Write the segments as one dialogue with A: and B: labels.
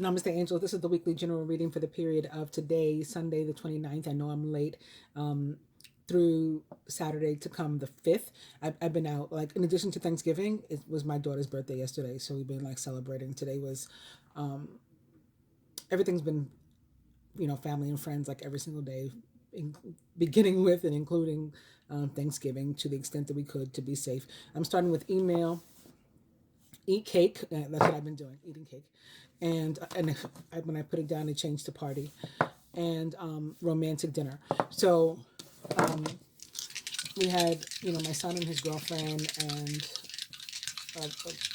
A: Namaste, Angels. This is the weekly general reading for the period of today, Sunday, the 29th. I know I'm late. Through Saturday to come the 5th. I've been out, like, in addition to Thanksgiving, it was my daughter's birthday yesterday, so we've been, like, celebrating. Today was, everything's been, family and friends, like, every single day, beginning with and including Thanksgiving, to the extent that we could, to be safe. I'm starting with email, eat cake. That's what I've been doing, eating cake. And when I put it down, it changed to party. And romantic dinner. So we had, my son and his girlfriend and a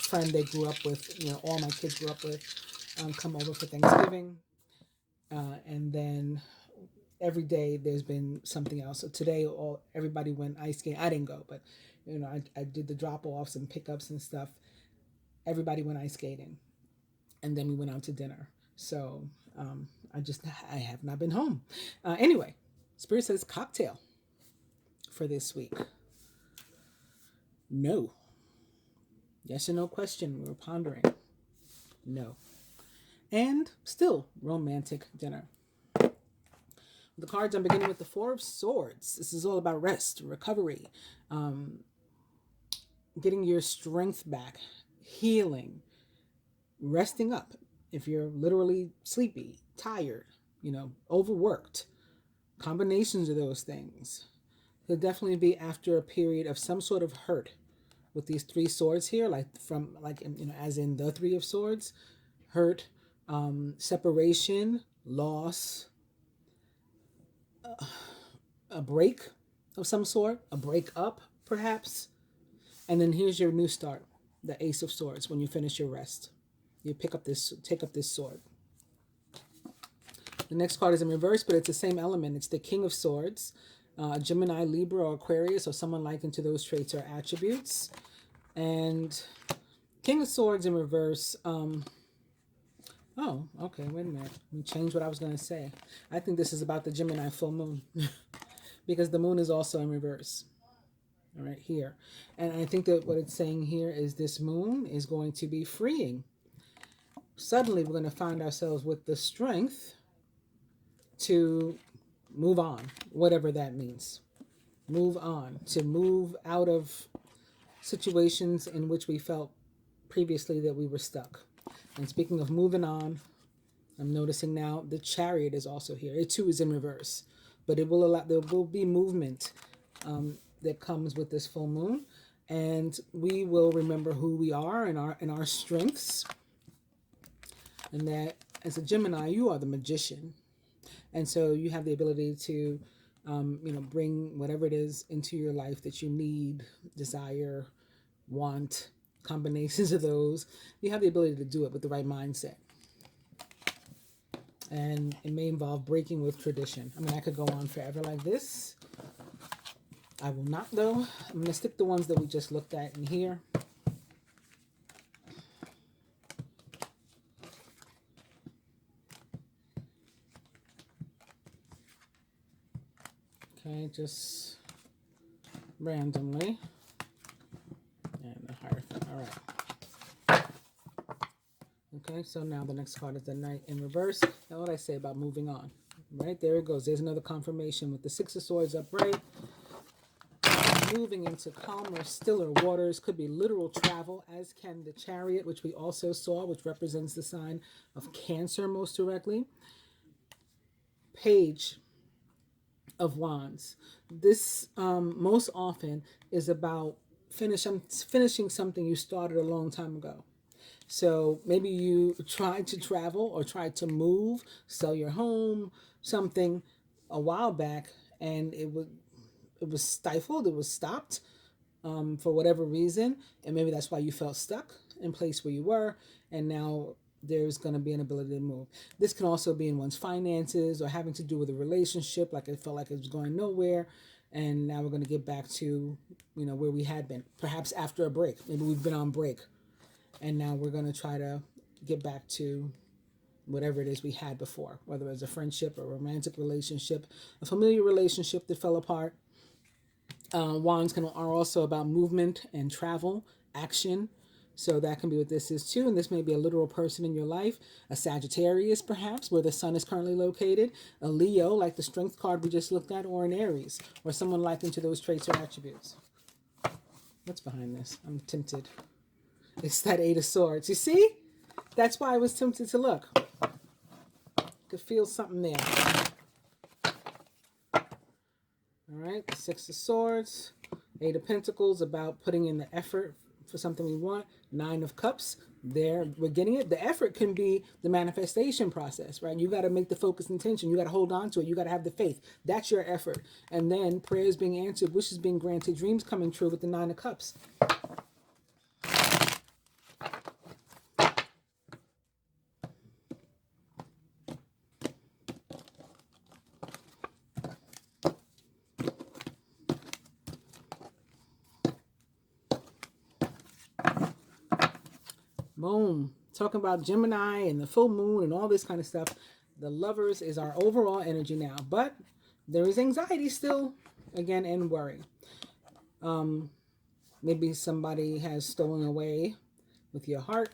A: friend they grew up with, all my kids grew up with, come over for Thanksgiving. And then every day there's been something else. So today everybody went ice skating. I didn't go, but I did the drop-offs and pickups and stuff. Everybody went ice skating. And then we went out to dinner. So I have not been home. Anyway, Spirit says cocktail for this week. No. Yes or no question. We were pondering. No. And still romantic dinner. The cards, I'm beginning with the Four of Swords. This is all about rest, recovery, getting your strength back, healing, resting up. If you're literally sleepy, tired, overworked, combinations of those things. It'll definitely be after a period of some sort of hurt with these three swords here, as in the Three of Swords, hurt, separation, loss, a break of some sort, a break up perhaps. And then here's your new start, the Ace of Swords, when you finish your rest. You take up this sword. The next card is in reverse, but it's the same element. It's the King of Swords, Gemini, Libra, or Aquarius, or someone likened to those traits or attributes. And King of Swords in reverse. Oh, okay, wait a minute. Let me change what I was going to say. I think this is about the Gemini full moon because the moon is also in reverse. All right, here. And I think that what it's saying here is this moon is going to be freeing. Suddenly, we're going to find ourselves with the strength to move on, whatever that means. Move on, to move out of situations in which we felt previously that we were stuck. And speaking of moving on, I'm noticing now the Chariot is also here. It too is in reverse, but there will be movement that comes with this full moon, and we will remember who we are and our strengths. And that as a Gemini, you are the magician. And so you have the ability to, bring whatever it is into your life that you need, desire, want, combinations of those. You have the ability to do it with the right mindset. And it may involve breaking with tradition. I mean, I could go on forever like this. I will not, though. I'm going to stick the ones that we just looked at in here. Okay, just randomly. And the Hierophant. All right. Okay, so now the next card is the Knight in reverse. Now what I say about moving on. Right, there it goes. There's another confirmation with the Six of Swords upright. Moving into calmer, stiller waters. Could be literal travel, as can the Chariot, which we also saw, which represents the sign of Cancer most directly. Page of Wands. This most often is about finishing something you started a long time ago. So maybe you tried to travel or tried to move, sell your home, something a while back, and it was stifled, it was stopped for whatever reason, and maybe that's why you felt stuck in place where you were, and now there's going to be an ability to move. This can also be in one's finances or having to do with a relationship, like it felt like it was going nowhere, and now we're going to get back to, where we had been, perhaps after a break. Maybe we've been on break, and now we're going to try to get back to whatever it is we had before, whether it's a friendship, a romantic relationship, a familiar relationship that fell apart. Wands are also about movement and travel, action, So that can be what this is too. And this may be a literal person in your life, a Sagittarius perhaps, where the sun is currently located, a Leo, like the strength card we just looked at, or an Aries, or someone likened to those traits or attributes. What's behind this? I'm tempted. It's that Eight of Swords. You see? That's why I was tempted to look. Could feel something there. All right, Six of Swords, Eight of Pentacles, about putting in the effort for something we want. Nine of Cups, there, we're getting it. The effort can be the manifestation process, right? You got to make the focus intention. You got to hold on to it. You got to have the faith. That's your effort. And then prayers being answered, wishes being granted, dreams coming true with the Nine of Cups. Boom. Talking about Gemini and the full moon and all this kind of stuff. The Lovers is our overall energy now. But there is anxiety still, again, and worry. Maybe somebody has stolen away with your heart.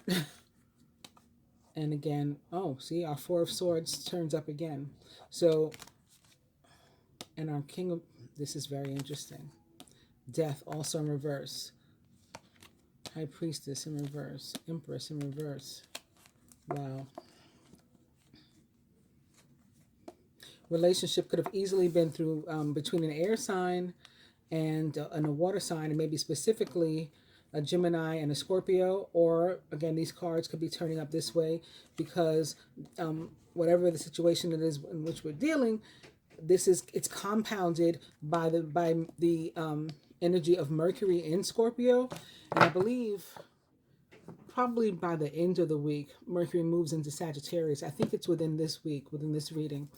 A: And again, oh, see, our Four of Swords turns up again. So, and our King of, this is very interesting. Death also in reverse. High Priestess in reverse. Empress in reverse. Wow. Relationship could have easily been through between an air sign and a water sign, and maybe specifically a Gemini and a Scorpio. Or again, these cards could be turning up this way because whatever the situation it is in which we're dealing, it's compounded by the energy of Mercury in Scorpio. And I believe probably by the end of the week, Mercury moves into Sagittarius. I think it's within this week, within this reading.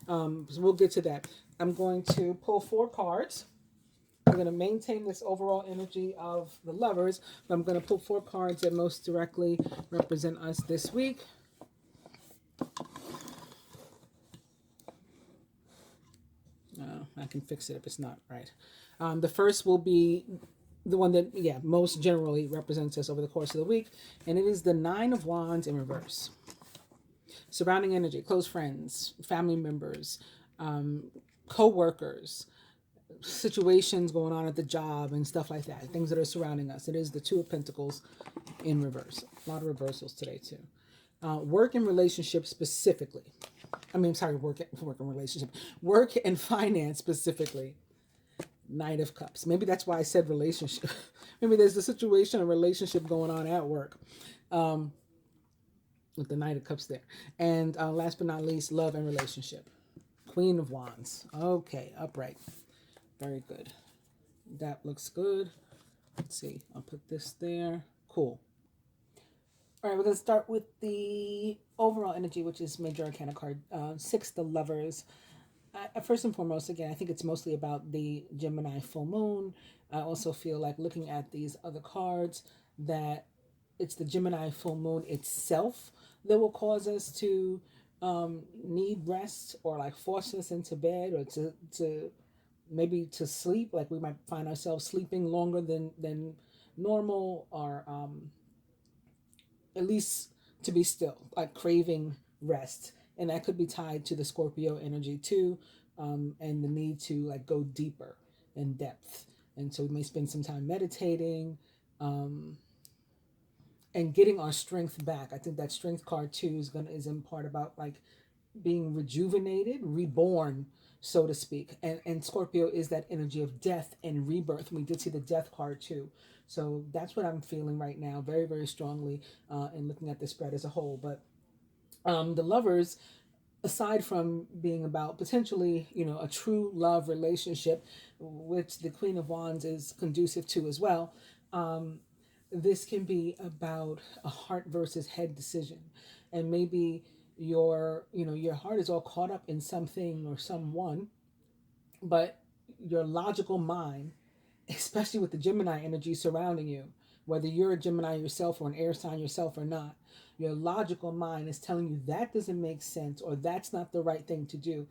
A: So we'll get to that. I'm going to pull 4 cards. I'm going to maintain this overall energy of the Lovers, but I'm going to pull 4 cards that most directly represent us this week. I can fix it if it's not right. The first will be the one that, most generally represents us over the course of the week, and it is the Nine of Wands in reverse. Surrounding energy, close friends, family members, co-workers, situations going on at the job and stuff like that, things that are surrounding us. It is the Two of Pentacles in reverse. A lot of reversals today too. Work and relationship specifically. Work and relationship. Work and finance specifically. Knight of Cups. Maybe that's why I said relationship. Maybe there's a situation, a relationship going on at work. With the Knight of Cups there. And last but not least, love and relationship. Queen of Wands. Okay, upright. Very good. That looks good. Let's see. I'll put this there. Cool. All right, we're going to start with the overall energy, which is Major Arcana card 6, the Lovers. First and foremost, again, I think it's mostly about the Gemini full moon. I also feel like looking at these other cards that it's the Gemini full moon itself that will cause us to need rest, or like force us into bed, or to maybe to sleep. Like we might find ourselves sleeping longer than normal, or at least to be still, like craving rest. And that could be tied to the Scorpio energy too, and the need to like go deeper in depth. And so we may spend some time meditating and getting our strength back. I think that strength card too is in part about like being rejuvenated, reborn, so to speak. And Scorpio is that energy of death and rebirth. We did see the death card too. So that's what I'm feeling right now, very, very strongly in looking at the spread as a whole. But the Lovers, aside from being about potentially, a true love relationship, which the Queen of Wands is conducive to as well, this can be about a heart versus head decision. And maybe your heart is all caught up in something or someone, but your logical mind, especially with the Gemini energy surrounding you, whether you're a Gemini yourself or an air sign yourself or not, your logical mind is telling you that doesn't make sense, or that's not the right thing to do.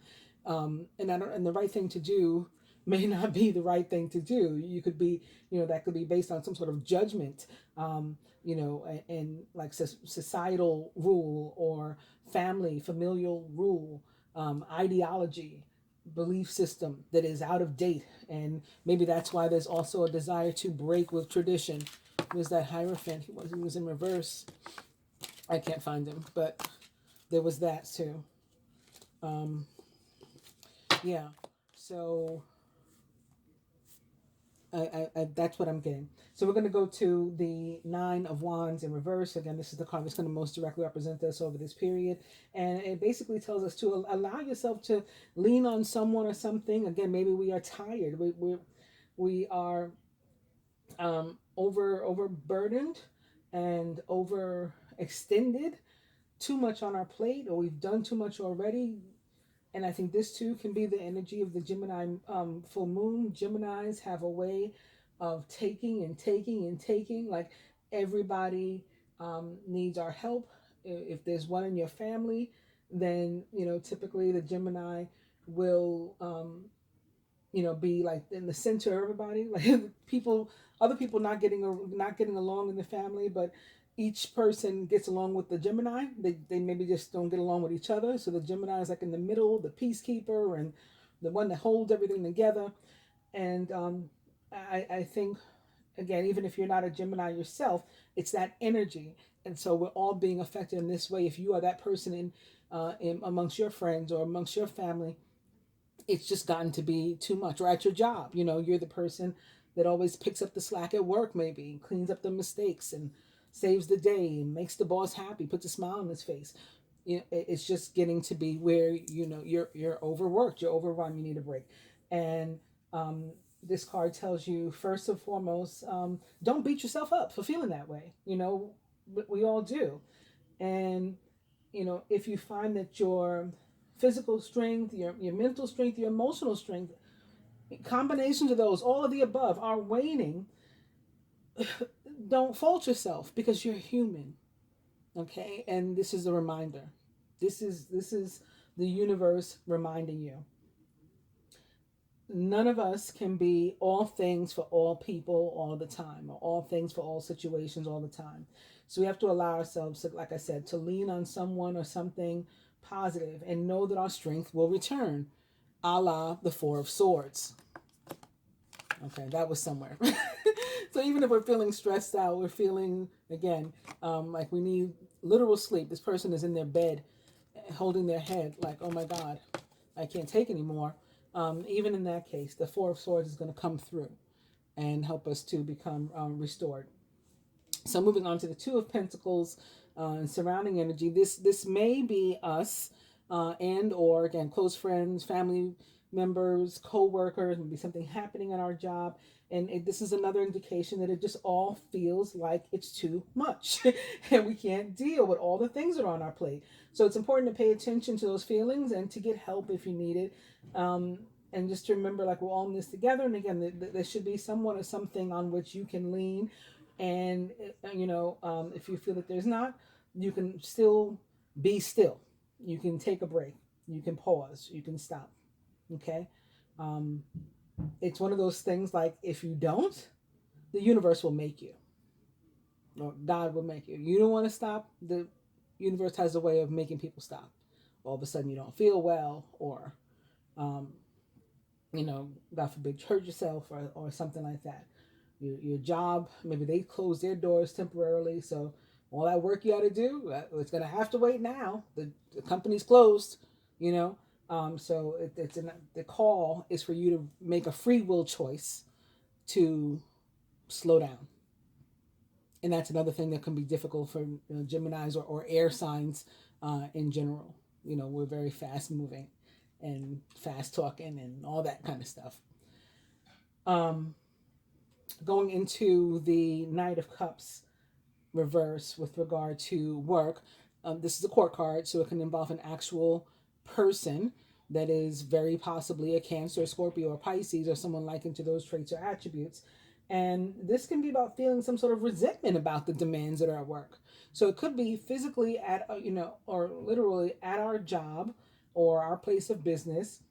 A: And the right thing to do may not be the right thing to do. You could be, that could be based on some sort of judgment, and like societal rule or familial rule, ideology, belief system that is out of date. And maybe that's why there's also a desire to break with tradition. There's that Hierophant. He was in reverse. I can't find him, but there was that too. Um, yeah. So that's what I'm getting. So we're going to go to the Nine of Wands in reverse. Again, this is the card that's going to most directly represent us over this period. And it basically tells us to allow yourself to lean on someone or something. Again, maybe we are tired. We are overburdened and overextended, too much on our plate, or we've done too much already. And I think this too can be the energy of the Gemini full moon. Geminis have a way of taking and taking and taking. Like everybody needs our help. If there's one in your family, then typically the Gemini will be like in the center of everybody. Like other people not getting along in the family, but each person gets along with the Gemini. They maybe just don't get along with each other. So the Gemini is like in the middle, the peacekeeper, and the one that holds everything together. And I think, again, even if you're not a Gemini yourself, it's that energy. And so we're all being affected in this way. If you are that person in amongst your friends or amongst your family, it's just gotten to be too much. Or at your job, you're the person that always picks up the slack at work, maybe cleans up the mistakes and saves the day and makes the boss happy, puts a smile on his face. It's just getting to be where you're overworked, you're overrun, you need a break. And this card tells you, first and foremost, don't beat yourself up for feeling that way. We all do. And if you find that your physical strength, your mental strength, your emotional strength, combinations of those, all of the above, are waning, don't fault yourself because you're human. Okay? And this is a reminder. This is the universe reminding you. None of us can be all things for all people all the time, or all things for all situations all the time. So we have to allow ourselves, to, like I said, to lean on someone or something positive and know that our strength will return, a la the Four of Swords. Okay, that was somewhere. So even if we're feeling stressed out, we're feeling, again, like we need literal sleep. This person is in their bed holding their head like, oh my God, I can't take anymore. Even in that case, the Four of Swords is going to come through and help us to become restored. So moving on to the Two of Pentacles and surrounding energy. This may be us and or, again, close friends, family members, co-workers, maybe something happening in our job. And this is another indication that it just all feels like it's too much and we can't deal with all the things that are on our plate. So it's important to pay attention to those feelings and to get help if you need it. And just to remember, like, we're all in this together. And again, there should be someone or something on which you can lean. And, if you feel that there's not, you can still be still. You can take a break. You can pause. You can stop. Okay? It's one of those things like, if you don't, the universe will make you. Or God will make you. You don't want to stop, the universe has a way of making people stop. All of a sudden you don't feel well, or, God forbid, you hurt yourself, or something like that. Your job, maybe they close their doors temporarily, so all that work you got to do, it's going to have to wait now. The company's closed, so the call is for you to make a free will choice to slow down. And that's another thing that can be difficult for Geminis or air signs in general. We're very fast moving and fast talking and all that kind of stuff. Going into the Knight of Cups reverse with regard to work. This is a court card, so it can involve an actual person that is very possibly a Cancer, Scorpio, or Pisces, or someone likened to those traits or attributes. And this can be about feeling some sort of resentment about the demands that are at work. So it could be physically at, or literally at our job or our place of business,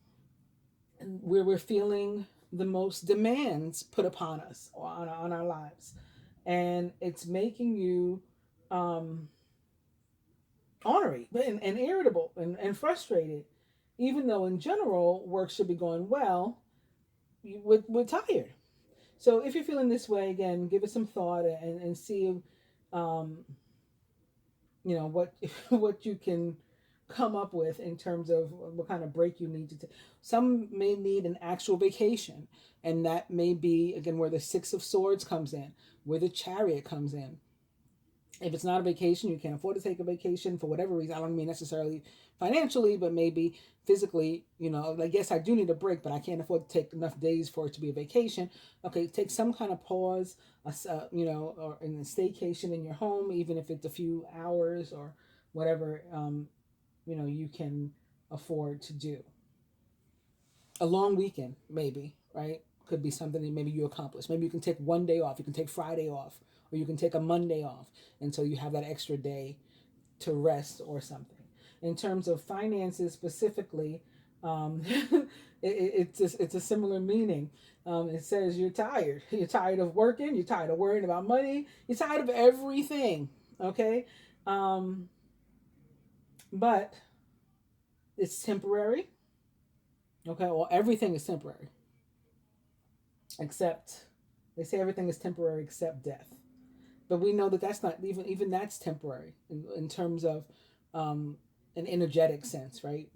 A: where we're feeling the most demands put upon us or on our lives. And it's making you um, ornery and irritable and frustrated. Even though in general work should be going well, we're tired. So if you're feeling this way, again, give it some thought and see, um, what what you can come up with in terms of what kind of break you need to take. Some may need an actual vacation, and that may be again where the Six of Swords comes in, where the Chariot comes in. If it's not a vacation, you can't afford to take a vacation for whatever reason. I don't mean necessarily financially, but maybe physically, like, yes, I do need a break, but I can't afford to take enough days for it to be a vacation. Okay, take some kind of pause, or in a staycation in your home, even if it's a few hours or whatever, you can afford to do. A long weekend, maybe, right? Could be something that maybe you accomplish. Maybe you can take one day off. You can take Friday off, or you can take a Monday off until you have that extra day to rest or something. In terms of finances specifically, it's a similar meaning. It says you're tired. You're tired of working. You're tired of worrying about money. You're tired of everything. Okay, um, but it's temporary. Okay, well, everything is temporary except they say everything is temporary except death. But we know that that's not even that's temporary in terms of um, an energetic sense, right?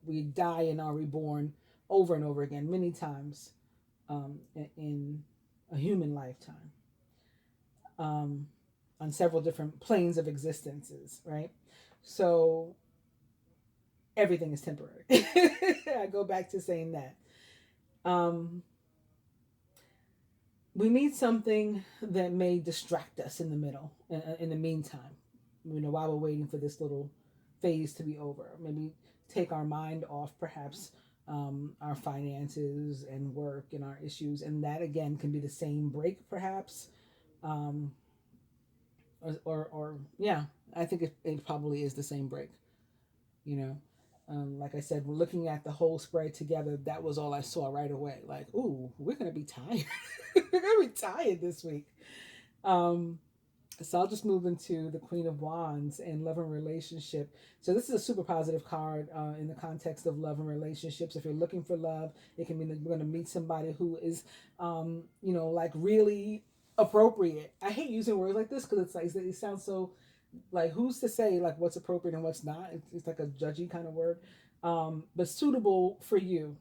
A: We die and are reborn over and over again, many times in a human lifetime, um, on several different planes of existences, right? So everything is temporary. I go back to saying that. Um, we need something that may distract us in the middle, in the meantime, while we're waiting for this little phase to be over. Maybe take our mind off, perhaps, our finances and work and our issues. And that, again, can be the same break, perhaps. Um, or yeah, I think it probably is the same break, you know. Like I said, looking at the whole spread together, that was all I saw right away. Like, ooh, we're gonna be tired. We're gonna be tired this week. Um, so I'll just move into the Queen of Wands and love and relationship. So this is a super positive card in the context of love and relationships. If you're looking for love, it can mean that you're going to meet somebody who is, like really appropriate. I hate using words like this because it's like it sounds so like who's to say like what's appropriate and what's not. It's like a judgy kind of word, but suitable for you.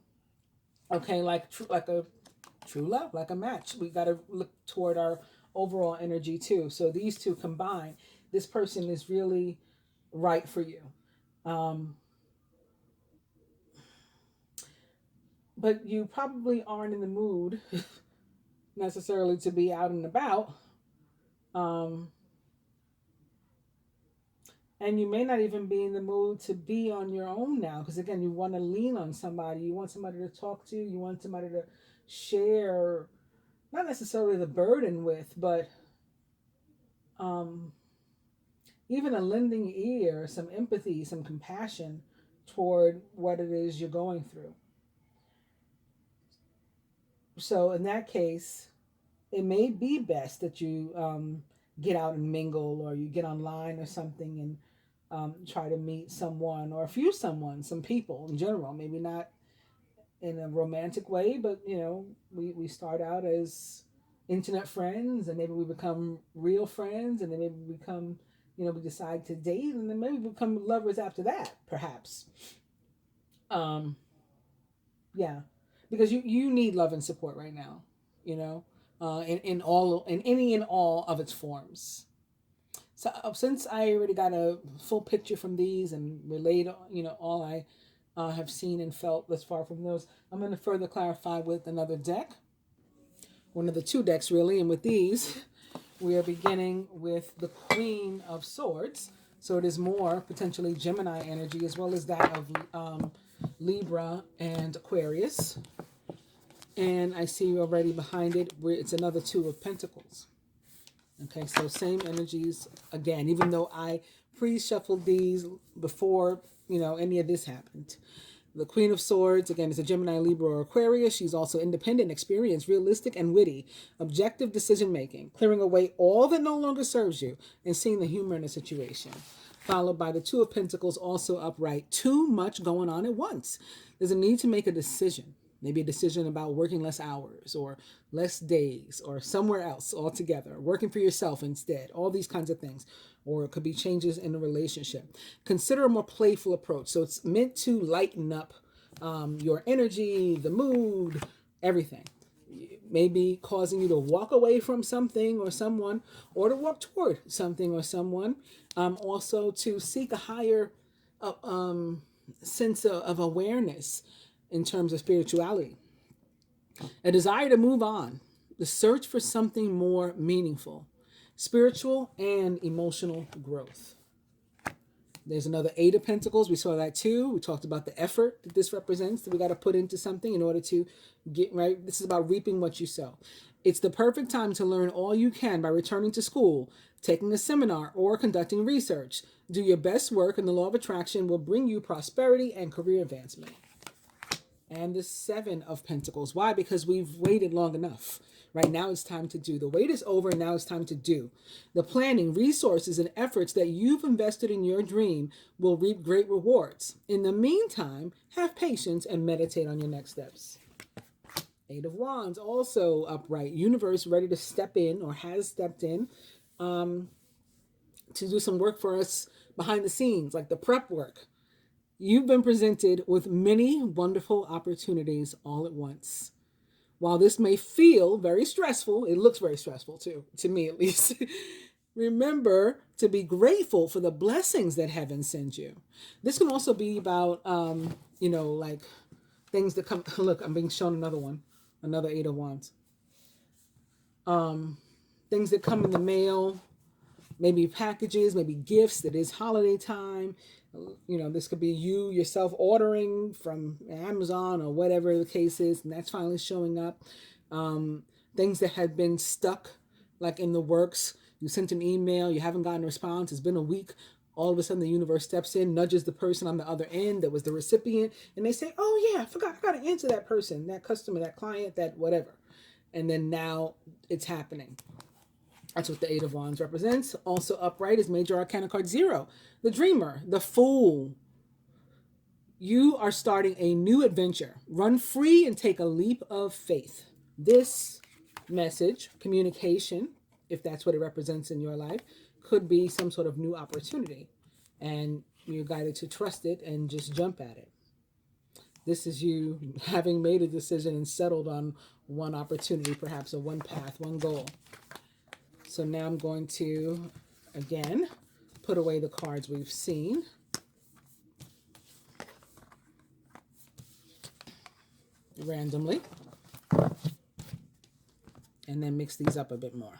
A: Okay, like a true love, like a match. We got to look toward our overall energy too. So these two combined, this person is really right for you. Um, but you probably aren't in the mood necessarily to be out and about. Um, and you may not even be in the mood to be on your own now because again you want to lean on somebody, you want somebody to talk to, you want somebody to share not necessarily the burden with, but um, even a lending ear, some empathy, some compassion toward what it is you're going through. So in that case, it may be best that you get out and mingle, or you get online or something and try to meet someone or a few someone, some people in general. Maybe not in a romantic way, but we start out as internet friends, and maybe we become real friends, and then maybe we become, we decide to date, and then maybe we become lovers after that, perhaps. Um, yeah, because you need love and support right now, in any and all of its forms. So since I already got a full picture from these and relayed, all I have seen and felt thus far from those, I'm going to further clarify with another deck, one of the two decks really, and with these, we are beginning with the Queen of Swords. So it is more potentially Gemini energy as well as that of Libra and Aquarius. And I see already behind it where it's another Two of Pentacles. Okay, so same energies again, even though I pre-shuffled these before, any of this happened. The Queen of Swords, again, is a Gemini, Libra, or Aquarius. She's also independent, experienced, realistic, and witty. Objective decision-making, clearing away all that no longer serves you and seeing the humor in a situation. Followed by the Two of Pentacles, also upright. Too much going on at once. There's a need to make a decision. Maybe a decision about working less hours or less days or somewhere else altogether, working for yourself instead, all these kinds of things. Or it could be changes in the relationship. Consider a more playful approach. So it's meant to lighten up your energy, the mood, everything. Maybe causing you to walk away from something or someone, or to walk toward something or someone. Also to seek a higher sense of awareness in terms of spirituality. A desire to move on. The search for something more meaningful. Spiritual and emotional growth. There's another Eight of Pentacles. We saw that too. We talked about the effort that this represents that we got to put into something in order to get right. This is about reaping what you sow. It's the perfect time to learn all you can by returning to school, taking a seminar, or conducting research. Do your best work and the law of attraction will bring you prosperity and career advancement. And the Seven of Pentacles. Why? Because we've waited long enough. Right now it's time to do. The wait is over and now it's time to do. The planning, resources, and efforts that you've invested in your dream will reap great rewards. In the meantime, have patience and meditate on your next steps. Eight of Wands, also upright. Universe ready to step in or has stepped in to do some work for us behind the scenes, like the prep work. You've been presented with many wonderful opportunities all at once. While this may feel very stressful, it looks very stressful too, to me at least. Remember to be grateful for the blessings that heaven sends you. This can also be about, like things that come. Look, I'm being shown another one, another Eight of Wands. Things that come in the mail, maybe packages, maybe gifts. That is holiday time. This could be you yourself ordering from Amazon or whatever the case is, and that's finally showing up. Things that had been stuck, like in the works. You sent an email, you haven't gotten a response. It's been a week. All of a sudden, the universe steps in, nudges the person on the other end that was the recipient, and they say, "Oh yeah, I forgot. I got to answer that person, that customer, that client, that whatever." And then now it's happening. That's what the Eight of Wands represents. Also upright is Major Arcana card 0. The Dreamer, the Fool. You are starting a new adventure. Run free and take a leap of faith. This message, communication, if that's what it represents in your life, could be some sort of new opportunity. And you're guided to trust it and just jump at it. This is you having made a decision and settled on one opportunity, perhaps, or one path, one goal. So now I'm going to, again, put away the cards we've seen. Randomly. And then mix these up a bit more.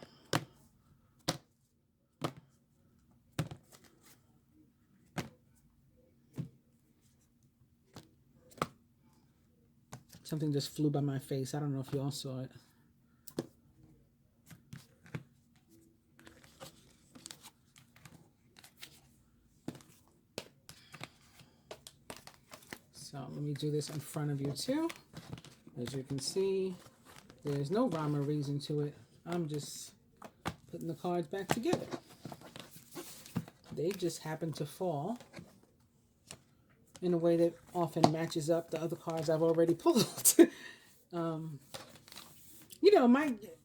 A: Something just flew by my face. I don't know if you all saw it. So let me do this in front of you too. As you can see, there's no rhyme or reason to it. I'm just putting the cards back together. They just happen to fall in a way that often matches up the other cards I've already pulled.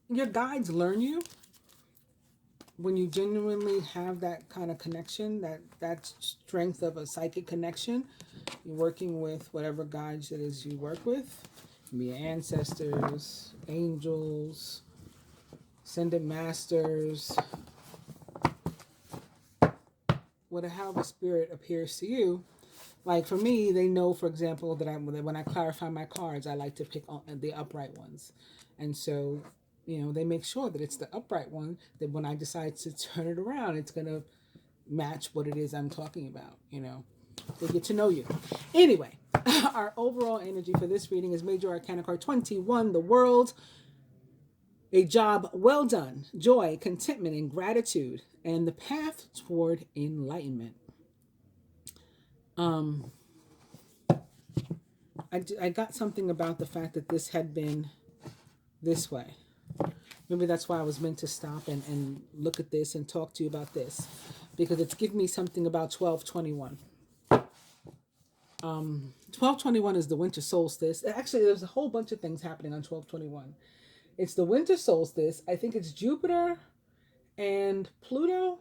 A: Your guides learn you when you genuinely have that kind of connection, that strength of a psychic connection. You're working with whatever guides it is you work with. It can be ancestors, angels, ascended masters, however spirit appears to you. Like for me, they know, for example, that when I clarify my cards, I like to pick the upright ones. And so, they make sure that it's the upright one that when I decide to turn it around, it's going to match what it is I'm talking about, They get to know you. Anyway, our overall energy for this reading is Major Arcana card 21, the World. A job well done, joy, contentment, and gratitude, and the path toward enlightenment. I got something about the fact that this had been this way. Maybe that's why I was meant to stop and look at this and talk to you about this, because it's giving me something about 1221. 1221 is the winter solstice. Actually, there's a whole bunch of things happening on 1221. It's the winter solstice. I think it's Jupiter and Pluto.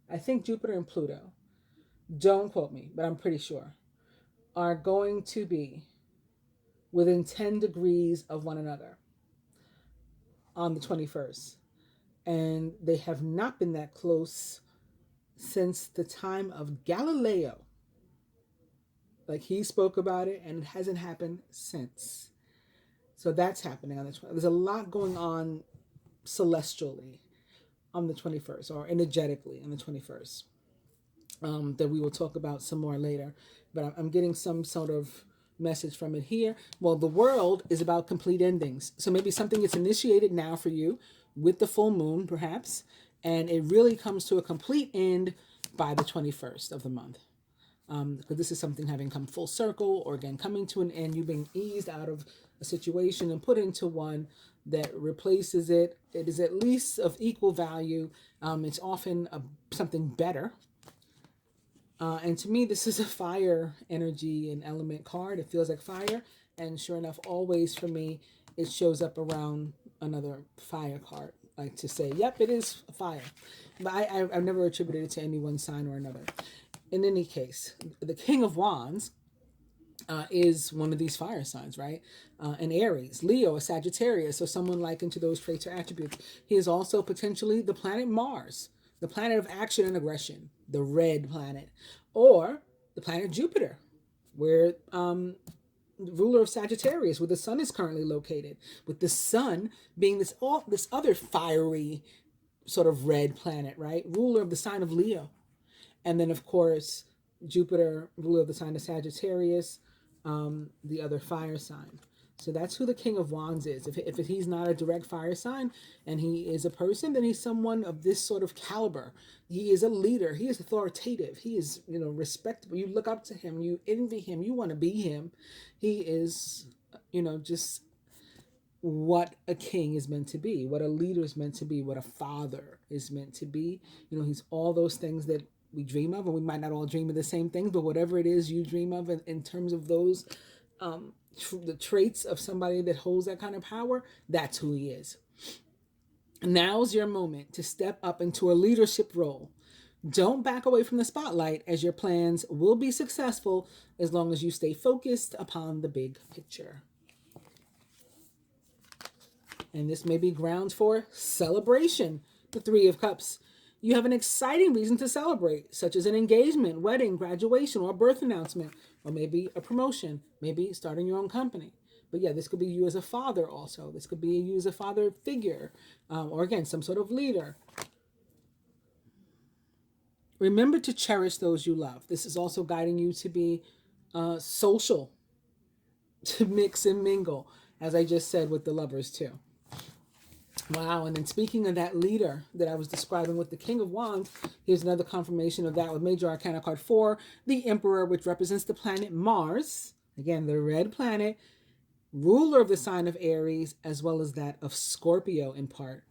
A: I think Jupiter and Pluto, don't quote me, but I'm pretty sure, are going to be within 10 degrees of one another on the 21st. And they have not been that close since the time of Galileo. Like, he spoke about it, and it hasn't happened since. So that's happening on the 20th. There's a lot going on celestially on the 21st, or energetically on the 21st, that we will talk about some more later. But I'm getting some sort of message from it here. Well, the world is about complete endings. So maybe something gets initiated now for you with the full moon, perhaps, and it really comes to a complete end by the 21st of the month. Because this is something having come full circle, or again, coming to an end, you being eased out of a situation and put into one that replaces it. It is at least of equal value. It's often something better. And to me, this is a fire energy and element card. It feels like fire. And sure enough, always for me, it shows up around another fire card. Like to say, yep, it is fire. But I've never attributed it to any one sign or another. In any case, the King of Wands is one of these fire signs, right? An Aries, Leo, a Sagittarius, so someone likened to those traits or attributes. He is also potentially the planet Mars, the planet of action and aggression, the red planet, or the planet Jupiter, where the ruler of Sagittarius, where the sun is currently located, with the sun being this other fiery sort of red planet, right? Ruler of the sign of Leo. And then, of course, Jupiter, ruler of the sign of Sagittarius, the other fire sign. So that's who the King of Wands is. If he's not a direct fire sign and he is a person, then he's someone of this sort of caliber. He is a leader. He is authoritative. He is, respectable. You look up to him. You envy him. You want to be him. He is, just what a king is meant to be, what a leader is meant to be, what a father is meant to be. He's all those things that we dream of, and we might not all dream of the same things, but whatever it is you dream of in terms of those, the traits of somebody that holds that kind of power, that's who he is. Now's your moment to step up into a leadership role. Don't back away from the spotlight, as your plans will be successful as long as you stay focused upon the big picture. And this may be grounds for celebration. The Three of Cups. You have an exciting reason to celebrate, such as an engagement, wedding, graduation, or a birth announcement, or maybe a promotion, maybe starting your own company. But yeah, this could be you as a father also. This could be you as a father figure, or again, some sort of leader. Remember to cherish those you love. This is also guiding you to be social, to mix and mingle, as I just said with the lovers too. Wow, and then speaking of that leader that I was describing with the King of Wands, here's another confirmation of that with Major Arcana card 4, the Emperor, which represents the planet Mars, again, the red planet, ruler of the sign of Aries, as well as that of Scorpio in part.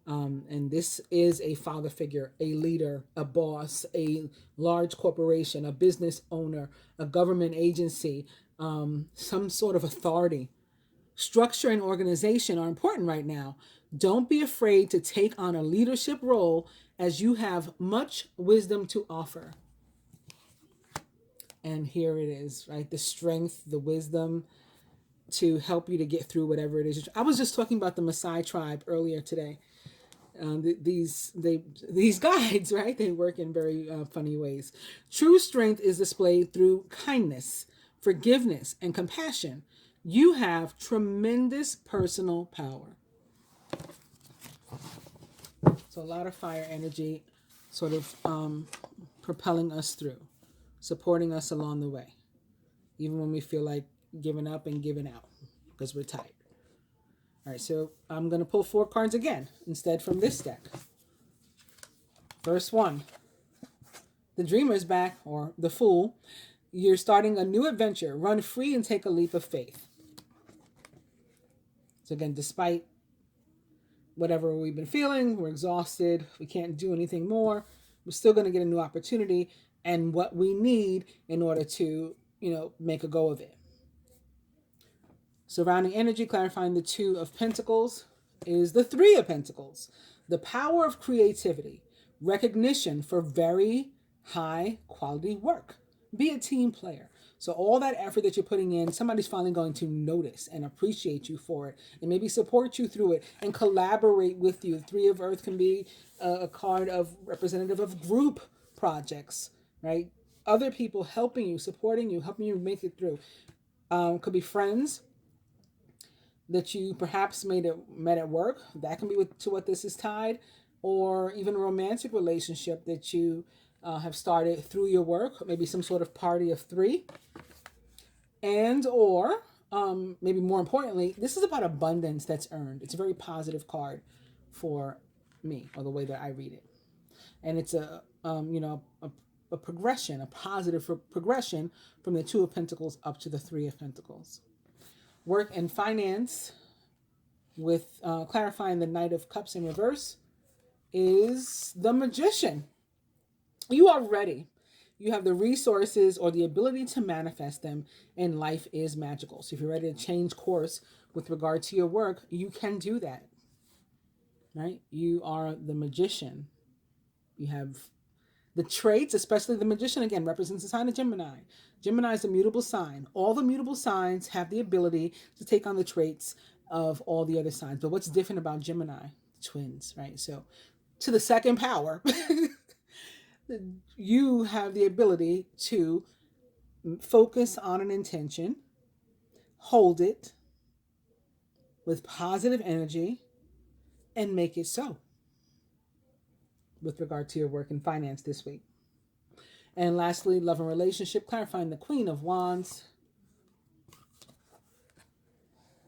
A: And this is a father figure, a leader, a boss, a large corporation, a business owner, a government agency, some sort of authority. Structure and organization are important right now. Don't be afraid to take on a leadership role, as you have much wisdom to offer. And here it is, right? The strength, the wisdom to help you to get through whatever it is. I was just talking about the Maasai tribe earlier today. These guides, right? They work in very funny ways. True strength is displayed through kindness, forgiveness, and compassion. You have tremendous personal power. So a lot of fire energy sort of propelling us through, supporting us along the way, even when we feel like giving up and giving out because we're tired. All right, so I'm going to pull 4 cards again instead from this deck. First one, the Dreamer's back, or the Fool. You're starting a new adventure. Run free and take a leap of faith. So again, despite whatever we've been feeling, we're exhausted, we can't do anything more, we're still going to get a new opportunity and what we need in order to, make a go of it. Surrounding energy, clarifying the Two of Pentacles, is the Three of Pentacles. The power of creativity, recognition for very high quality work. Be a team player. So all that effort that you're putting in, somebody's finally going to notice and appreciate you for it and maybe support you through it and collaborate with you. Three of Earth can be a card of representative of group projects, right? Other people helping you, supporting you, helping you make it through. Could be friends that you perhaps met at work. That can be to what this is tied. Or even a romantic relationship that you have started through your work, maybe some sort of party of three. And or maybe more importantly, this is about abundance that's earned. It's a very positive card for me, or the way that I read it. And it's a progression, a positive progression from the Two of Pentacles up to the Three of Pentacles. Work and finance, with clarifying the Knight of Cups in reverse, is the Magician. You are ready. You have the resources or the ability to manifest them, and life is magical. So if you're ready to change course with regard to your work, you can do that, right? You are the Magician. You have the traits, especially the Magician, again, represents the sign of Gemini. Gemini is a mutable sign. All the mutable signs have the ability to take on the traits of all the other signs. But what's different about Gemini? Twins, right? So to the second power, you have the ability to focus on an intention, hold it with positive energy, and make it so with regard to your work and finance this week. And lastly, love and relationship, clarifying the Queen of Wands,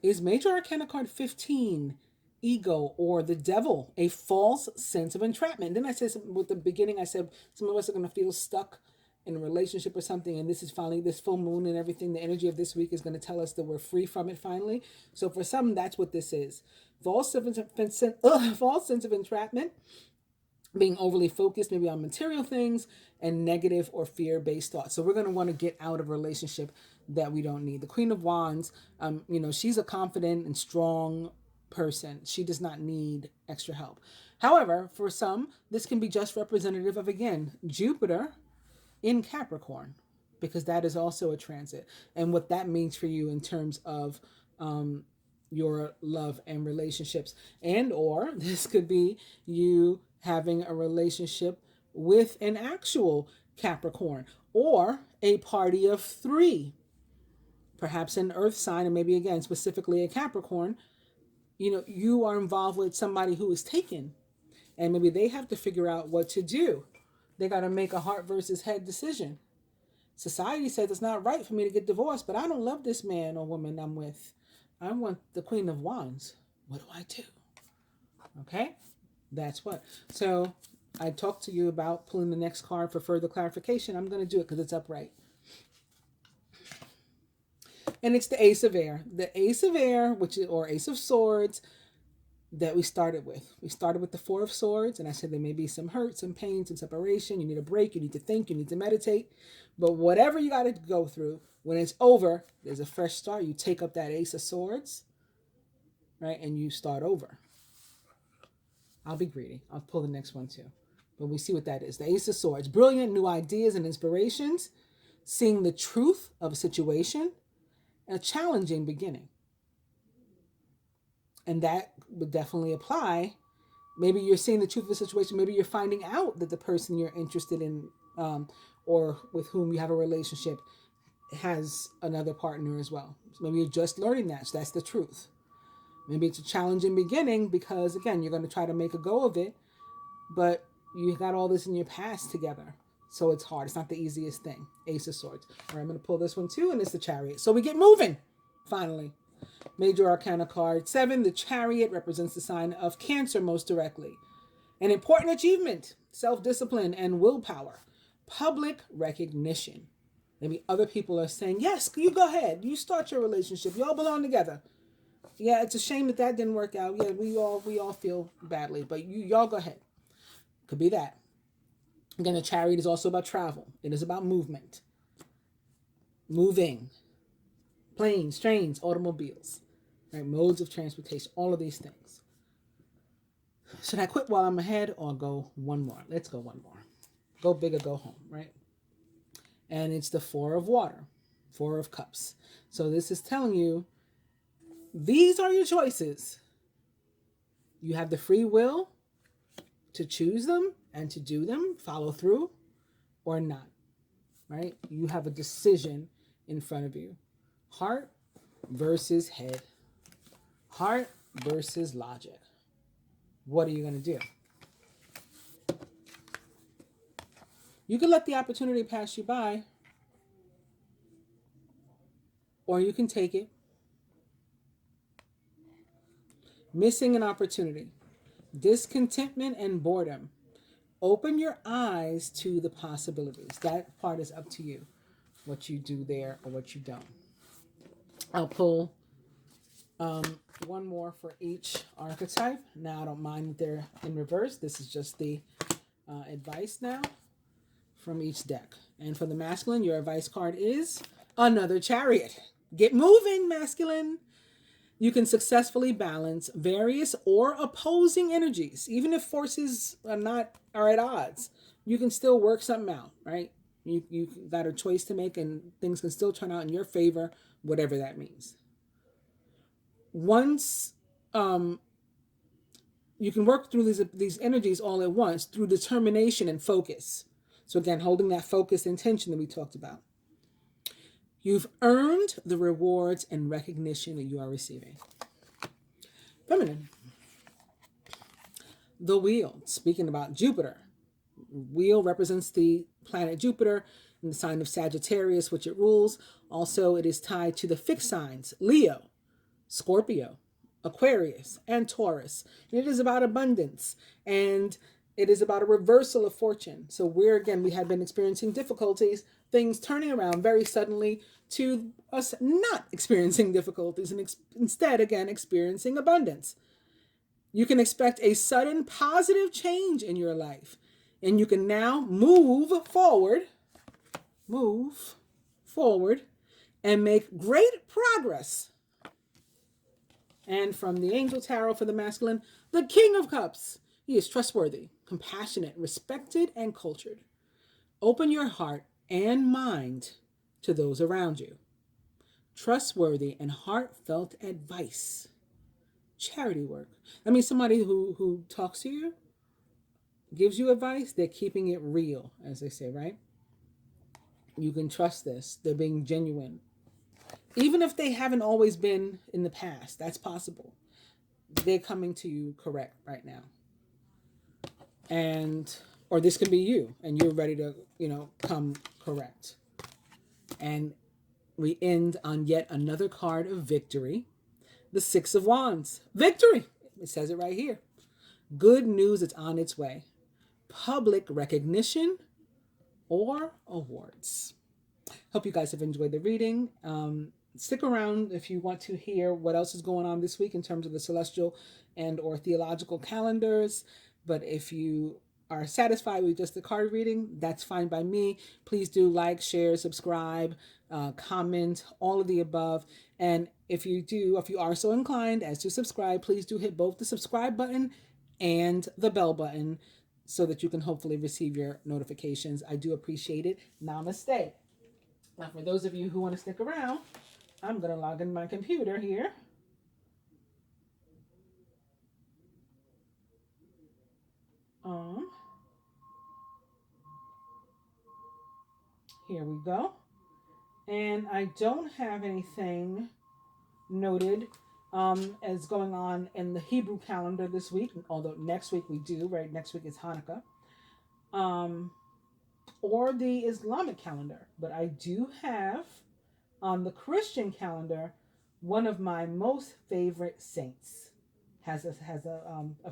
A: is Major Arcana card 15, ego or the devil, a false sense of entrapment. Then I said with the beginning, I said some of us are going to feel stuck in a relationship or something, and this is finally this full moon and everything. The energy of this week is going to tell us that we're free from it finally. So for some, that's what this is. False sense of entrapment, being overly focused maybe on material things, and negative or fear-based thoughts. So we're going to want to get out of a relationship that we don't need. The Queen of Wands, she's a confident and strong person. She does not need extra help. However, for some, this can be just representative of, again, Jupiter in Capricorn, because that is also a transit, and what that means for you in terms of your love and relationships. And or this could be you having a relationship with an actual Capricorn, or a party of three, perhaps an earth sign, and maybe again specifically a Capricorn. You are involved with somebody who is taken, and maybe they have to figure out what to do. They got to make a heart versus head decision. Society says it's not right for me to get divorced, but I don't love this man or woman I'm with. I want the Queen of Wands. What do I do? Okay, that's what. So I talked to you about pulling the next card for further clarification. I'm going to do it because it's upright. And it's the Ace of Air. The Ace of Air, or Ace of Swords, that we started with. We started with the Four of Swords, and I said there may be some hurt, some pain, some separation. You need a break, you need to think, you need to meditate. But whatever you got to go through, when it's over, there's a fresh start. You take up that Ace of Swords, right, and you start over. I'll be greedy. I'll pull the next one too. But we see what that is. The Ace of Swords. Brilliant new ideas and inspirations. Seeing the truth of a situation. A challenging beginning. And that would definitely apply. Maybe you're seeing the truth of the situation. Maybe you're finding out that the person you're interested in or with whom you have a relationship has another partner as well. So maybe you're just learning that. So that's the truth. Maybe it's a challenging beginning because, again, you're going to try to make a go of it. But you got all this in your past together. So it's hard. It's not the easiest thing. Ace of Swords. All right, I'm going to pull this one too, and it's the Chariot. So we get moving, finally. Major Arcana card 7, the Chariot, represents the sign of Cancer most directly. An important achievement, self-discipline and willpower, public recognition. Maybe other people are saying, yes, you go ahead. You start your relationship. Y'all belong together. Yeah, it's a shame that didn't work out. Yeah, we all feel badly, but y'all go ahead. Could be that. Again, the chariot is also about travel. It is about movement. Moving. Planes, trains, automobiles. Right? Modes of transportation. All of these things. Should I quit while I'm ahead or go one more? Let's go one more. Go big or go home, right? And it's the Four of Water. Four of Cups. So this is telling you, these are your choices. You have the free will to choose them and to do them, follow through, or not, right? You have a decision in front of you. Heart versus head. Heart versus logic. What are you going to do? You can let the opportunity pass you by, or you can take it. Missing an opportunity. Discontentment and boredom. Open your eyes to the possibilities. That part is up to you, what you do there or what you don't. I'll pull one more for each archetype. Now, I don't mind that they're in reverse. This is just the advice now from each deck. And for the masculine, your advice card is another chariot. Get moving, masculine. You can successfully balance various or opposing energies. Even if forces are at odds, you can still work something out, right? You got a choice to make, and things can still turn out in your favor, whatever that means. Once you can work through these energies all at once through determination and focus. So again, holding that focused intention that we talked about. You've earned the rewards and recognition that you are receiving. Feminine. The wheel. Speaking about Jupiter. Wheel represents the planet Jupiter in the sign of Sagittarius, which it rules. Also, it is tied to the fixed signs, Leo, Scorpio, Aquarius, and Taurus. And it is about abundance, and it is about a reversal of fortune. So we had been experiencing difficulties, things turning around very suddenly to us not experiencing difficulties and instead, again, experiencing abundance. You can expect a sudden positive change in your life, and you can now move forward, and make great progress. And from the Angel Tarot for the masculine, the King of Cups. He is trustworthy, compassionate, respected, and cultured. Open your heart and mind to those around you. Trustworthy and heartfelt advice. Charity work. I mean, somebody who talks to you, gives you advice, they're keeping it real, as they say, right? You can trust this. They're being genuine. Even if they haven't always been in the past, that's possible. They're coming to you correct right now. Or this can be you, and you're ready to, come correct. And we end on yet another card of victory. The Six of Wands. Victory! It says it right here. Good news is on its way. Public recognition or awards. Hope you guys have enjoyed the reading. Stick around if you want to hear what else is going on this week in terms of the celestial and or theological calendars. But if you are satisfied with just the card reading, that's fine by me. Please do like, share, subscribe, comment, all of the above. And if you are so inclined as to subscribe, please do hit both the subscribe button and the bell button so that you can hopefully receive your notifications. I do appreciate it. Namaste. Now, for those of you who want to stick around, I'm going to log in my computer here. Here we go. And I don't have anything noted as going on in the Hebrew calendar this week, although next week we do, right? Next week is Hanukkah. Or the Islamic calendar. But I do have on the Christian calendar one of my most favorite saints has a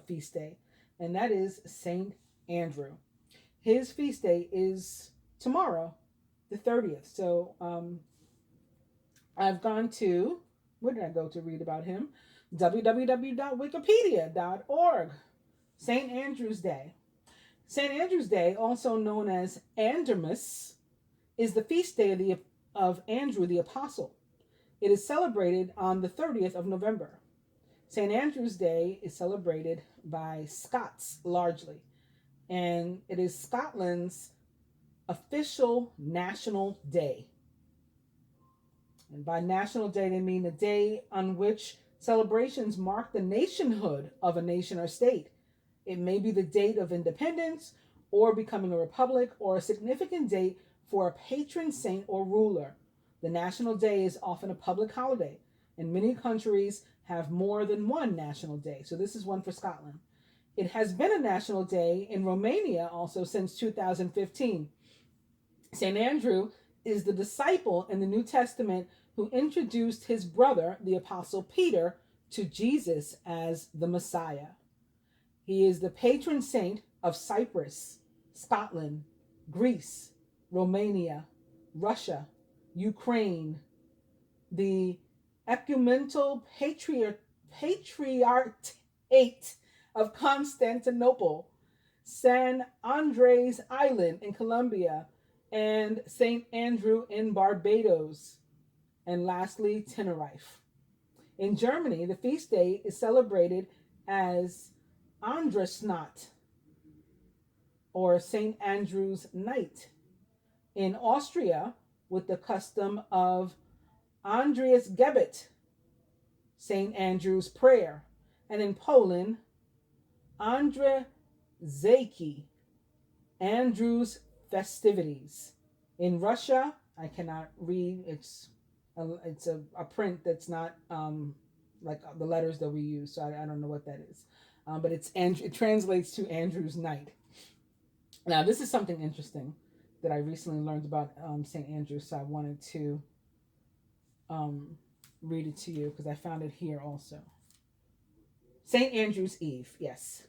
A: feast day, and that is Saint Andrew. His feast day is tomorrow, the 30th. So I've gone to, where did I go to read about him? www.wikipedia.org. St. Andrew's Day. St. Andrew's Day, also known as Andermus, is the feast day of Andrew the Apostle. It is celebrated on the 30th of November. St. Andrew's Day is celebrated by Scots largely, and it is Scotland's official national day. And by national day, they mean the day on which celebrations mark the nationhood of a nation or state. It may be the date of independence or becoming a republic, or a significant date for a patron saint or ruler. The national day is often a public holiday, and many countries have more than one national day. So this is one for Scotland. It has been a national day in Romania also since 2015. St. Andrew is the disciple in the New Testament who introduced his brother, the Apostle Peter, to Jesus as the Messiah. He is the patron saint of Cyprus, Scotland, Greece, Romania, Russia, Ukraine, the ecumenical patriarchate of Constantinople, San Andres Island in Colombia, and St. Andrew in Barbados, and lastly, Tenerife. In Germany, the feast day is celebrated as Andresnacht, or St. Andrew's Night. In Austria, with the custom of Andreasgebet, St. Andrew's Prayer. And in Poland, Andrzejki, Andrew's Festivities. In Russia, I cannot read. It's a print that's not like the letters that we use, so I don't know what that is. But it translates to Andrew's Night. Now, this is something interesting that I recently learned about St. Andrew, so I wanted to read it to you because I found it here also. St. Andrew's Eve, yes.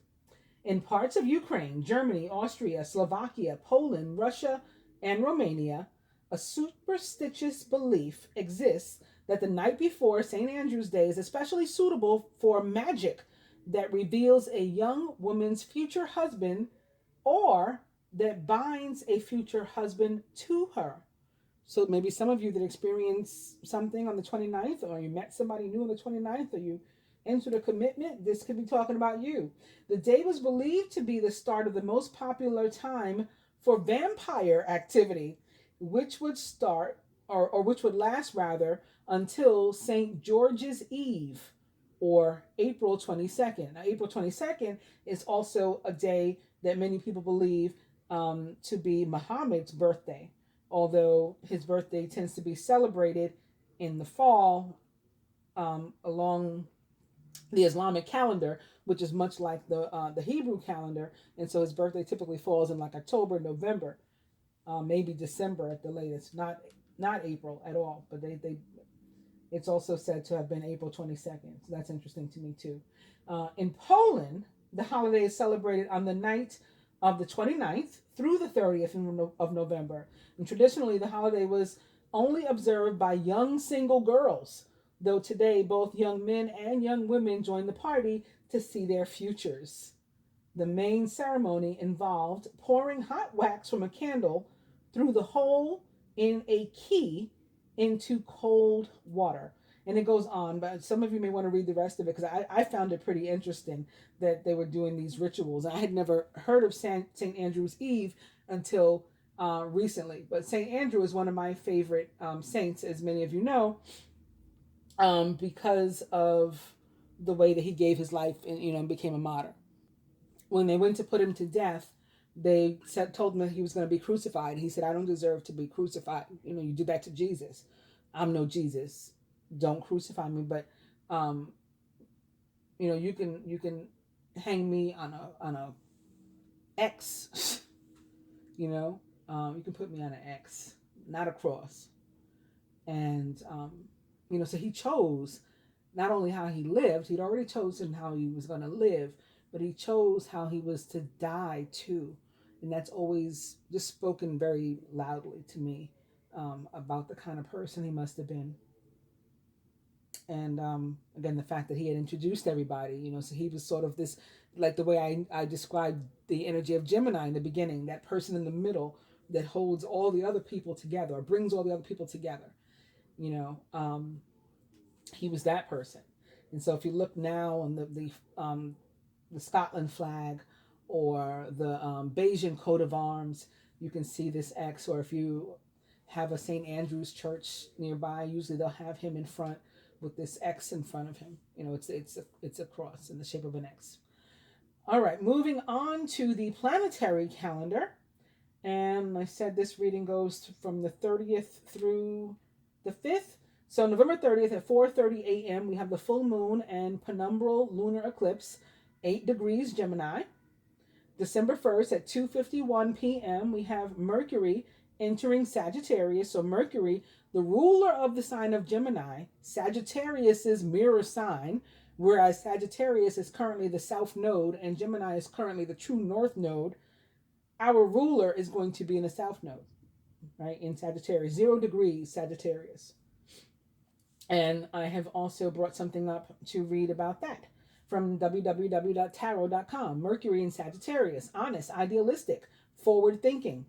A: In parts of Ukraine, Germany, Austria, Slovakia, Poland, Russia, and Romania, a superstitious belief exists that the night before St. Andrew's Day is especially suitable for magic that reveals a young woman's future husband or that binds a future husband to her. So maybe some of you that experience something on the 29th, or you met somebody new on the 29th, or you entered a commitment, this could be talking about you. The day was believed to be the start of the most popular time for vampire activity, which would start, or which would last rather, until St. George's Eve, or April 22nd. Now, April 22nd is also a day that many people believe to be Muhammad's birthday, although his birthday tends to be celebrated in the fall along the Islamic calendar, which is much like the Hebrew calendar, and so his birthday typically falls in like October, November, maybe December at the latest, not April at all, but it's also said to have been April 22nd, so that's interesting to me too. In Poland, the holiday is celebrated on the night of the 29th through the 30th of November. And traditionally, the holiday was only observed by young single girls, though today both young men and young women join the party to see their futures. The main ceremony involved pouring hot wax from a candle through the hole in a key into cold water. And it goes on, but some of you may want to read the rest of it because I found it pretty interesting that they were doing these rituals. I had never heard of St. Andrew's Eve until recently. But St. Andrew is one of my favorite saints, as many of you know, because of the way that he gave his life and became a martyr. When they went to put him to death, they told him that he was going to be crucified. He said, "I don't deserve to be crucified. You do that to Jesus. I'm no Jesus. Don't crucify me, but you can hang me on a X. You can put me on an X, not a cross." And so he chose not only how he lived, he'd already chosen how he was going to live, but he chose how he was to die too. And that's always just spoken very loudly to me. about the kind of person he must have been. And again, the fact that he had introduced everybody, so he was sort of this, like the way I described the energy of Gemini in the beginning, that person in the middle that holds all the other people together, or brings all the other people together. He was that person. And so if you look now on the Scotland flag, or the Bayesian coat of arms, you can see this X. Or if you have a St. Andrew's church nearby, usually they'll have him in front with this X in front of him. It's a cross in the shape of an X. All right, moving on to the planetary calendar. And I said this reading goes from the 30th through the 5th. So November 30th at 4:30 a.m., we have the full moon and penumbral lunar eclipse, 8 degrees Gemini. December 1st at 2:51 p.m., we have Mercury entering Sagittarius. So Mercury, the ruler of the sign of Gemini, Sagittarius's mirror sign, whereas Sagittarius is currently the south node and Gemini is currently the true north node. Our ruler is going to be in the south node, right, in Sagittarius, 0 degrees Sagittarius. And I have also brought something up to read about that from www.tarot.com. Mercury in Sagittarius, honest, idealistic, forward-thinking.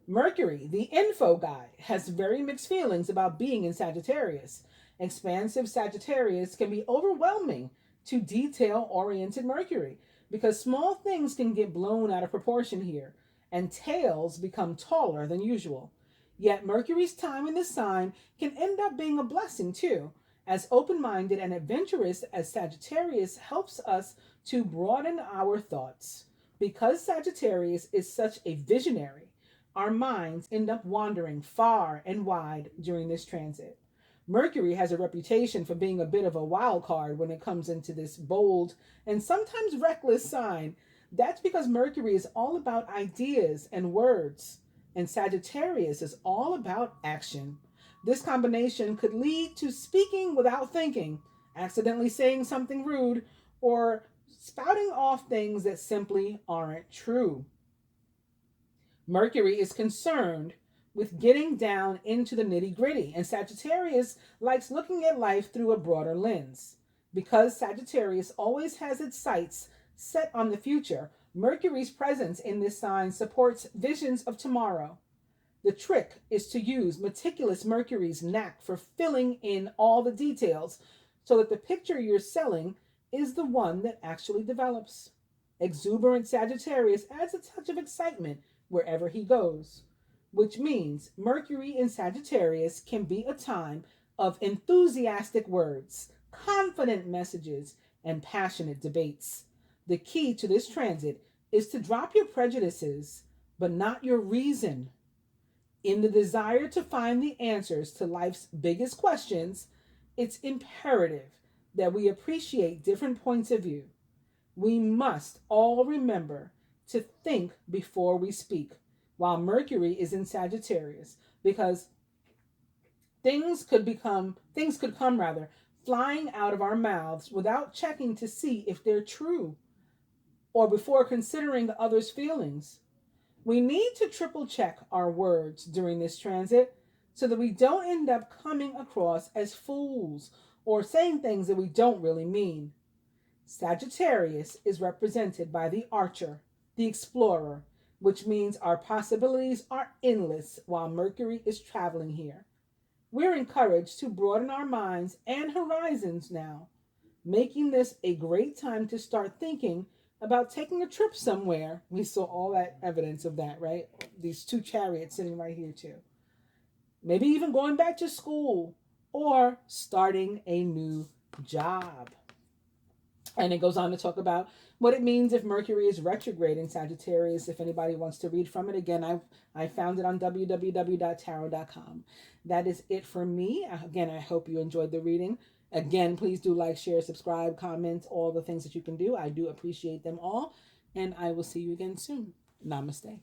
A: Mercury, the info guy, has very mixed feelings about being in Sagittarius. Expansive Sagittarius can be overwhelming to detail-oriented Mercury, because small things can get blown out of proportion here, and tales become taller than usual. Yet Mercury's time in this sign can end up being a blessing too, as open-minded and adventurous as Sagittarius helps us to broaden our thoughts. Because Sagittarius is such a visionary, our minds end up wandering far and wide during this transit. Mercury has a reputation for being a bit of a wild card when it comes into this bold and sometimes reckless sign. That's because Mercury is all about ideas and words, and Sagittarius is all about action. This combination could lead to speaking without thinking, accidentally saying something rude, or spouting off things that simply aren't true. Mercury is concerned with getting down into the nitty-gritty, and Sagittarius likes looking at life through a broader lens. Because Sagittarius always has its sights set on the future, Mercury's presence in this sign supports visions of tomorrow. The trick is to use meticulous Mercury's knack for filling in all the details so that the picture you're selling is the one that actually develops. Exuberant Sagittarius adds a touch of excitement wherever he goes, which means Mercury in Sagittarius can be a time of enthusiastic words, confident messages, and passionate debates. The key to this transit is to drop your prejudices, but not your reason. In the desire to find the answers to life's biggest questions, it's imperative that we appreciate different points of view. We must all remember to think before we speak while Mercury is in Sagittarius, because things could come flying out of our mouths without checking to see if they're true, or before considering the other's feelings. We need to triple check our words during this transit so that we don't end up coming across as fools or saying things that we don't really mean. Sagittarius is represented by the archer, the explorer, which means our possibilities are endless while Mercury is traveling here. We're encouraged to broaden our minds and horizons now, making this a great time to start thinking about taking a trip somewhere. We saw all that evidence of that, right? These two chariots sitting right here too. Maybe even going back to school or starting a new job. And it goes on to talk about what it means if Mercury is retrograde in Sagittarius. If anybody wants to read from it, again, I found it on www.tarot.com. That is it for me. Again, I hope you enjoyed the reading. Again, please do like, share, subscribe, comment, all the things that you can do. I do appreciate them all. And I will see you again soon. Namaste.